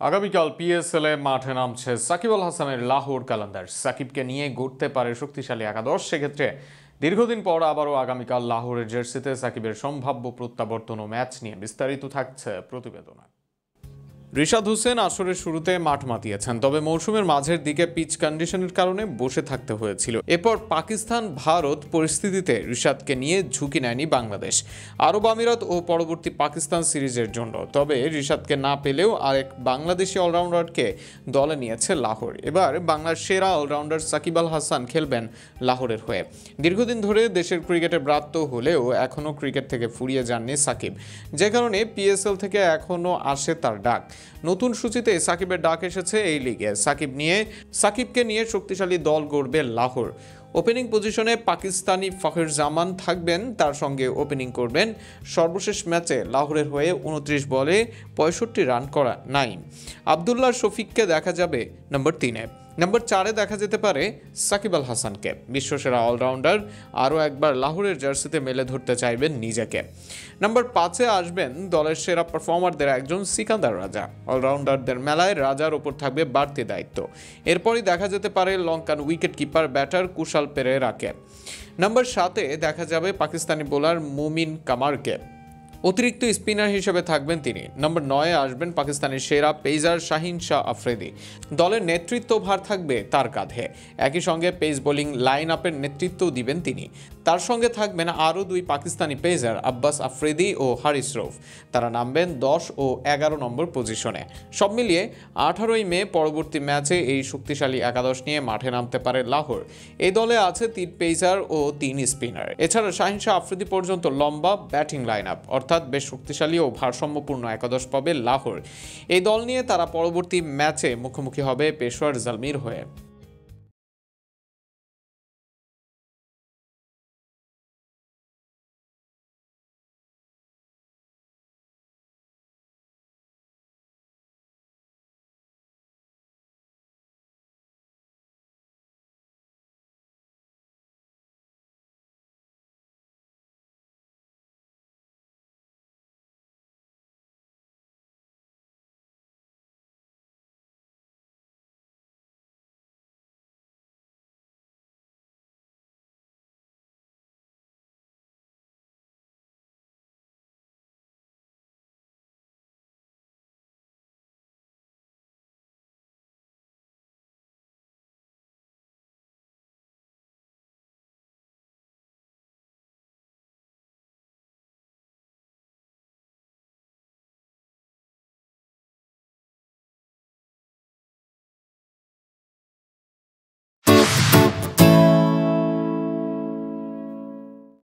আগামীকাল পিএসএল-এ মাঠে নামছে সাকিব আল হাসানের লাহোর কালান্দার্স। সাকিবকে নিয়ে গড়তে পারে শক্তিশালী একাদশ। সেক্ষেত্রে দীর্ঘদিন পর আবারও আগামীকাল লাহোরের জার্সিতে সাকিবের সম্ভাব্য প্রত্যাবর্তন ও ম্যাচ নিয়ে বিস্তারিত থাকছে প্রতিবেদনে। রিশাদ হোসেন আসরের শুরুতে মাঠ মাতিয়েছেন, তবে মৌসুমের মাঝের দিকে পিচ কন্ডিশনের কারণে বসে থাকতে হয়েছিল। এরপর পাকিস্তান ভারত পরিস্থিতিতে রিশাদকে নিয়ে ঝুঁকি নেয়নি বাংলাদেশ আরব আমিরাত ও পরবর্তী পাকিস্তান সিরিজের জন্য। তবে রিশাদকে না পেলেও আরেক বাংলাদেশি অলরাউন্ডারকে দলে নিয়েছে লাহোর। এবার বাংলার সেরা অলরাউন্ডার সাকিব আল হাসান খেলবেন লাহোরের হয়ে। দীর্ঘদিন ধরে দেশের ক্রিকেটে ব্রাত্য হলেও এখনও ক্রিকেট থেকে ফুরিয়ে যাননি সাকিব, যে কারণে পিএসএল থেকে এখনও আসে তার ডাক। নতুন সূচিতে সাকিবের ডাক এসেছে এই লিগে। সাকিবকে নিয়ে শক্তিশালী দল গড়বে লাহোর। ওপেনিং পজিশনে পাকিস্তানি ফখর জামান থাকবেন, তার সঙ্গে ওপেনিং করবেন সর্বশেষ ম্যাচে লাহোরের হয়ে 29 বলে 65 রান করা নাইম আবদুল্লাহ শফিককে দেখা যাবে নম্বর 3-এ। নম্বর 4-এ দেখা যেতে পারে সাকিব আল হাসানকে। বিশ্বসেরা অলরাউন্ডার আরও একবার লাহোরের জার্সিতে মেলে ধরতে চাইবেন নিজেকে। নম্বর 5-এ আসবেন দলের সেরা পারফর্মারদের একজন সিকান্দার রাজা। অলরাউন্ডারদের মেলায় রাজার ওপর থাকবে বাড়তি দায়িত্ব। এরপরই দেখা যেতে পারে Lankan wicket keeper batter Kushal পেরেরাকে। নম্বর 7-এ দেখা যাবে পাকিস্তানি বোলার মুমিন কামারকে। অতিরিক্ত স্পিনার হিসেবে থাকবেন তিনি। নম্বর 9-এ আসবেন পাকিস্তানের সেরা পেসার শাহিন শাহ আফ্রিদি। দলের নেতৃত্বভার থাকবে তার কাঁধে। একই সঙ্গে পেস বোলিং লাইন আপের নেতৃত্বও দিবেন তিনি। তার সঙ্গে থাকবেন আরও 2 পাকিস্তানি পেসার আব্বাস আফ্রিদি ও হারিস রৌফ। তারা নামবেন 10 ও 11 নম্বর পজিশনে। সব মিলিয়ে 18ই মে পরবর্তী ম্যাচে এই শক্তিশালী একাদশ নিয়ে মাঠে নামতে পারে লাহোর। এই দলে আছে 3 পেসার ও 3 স্পিনার। এছাড়া শাহিন শাহ আফ্রিদি পর্যন্ত লম্বা ব্যাটিং লাইন আপ, অর্থাৎ বেশ শক্তিশালী ও ভারসাম্যপূর্ণ একাদশ পাবে লাহোর। এই দল নিয়ে তারা পরবর্তী ম্যাচে মুখোমুখি হবে পেশোয়ার জালমির হয়ে।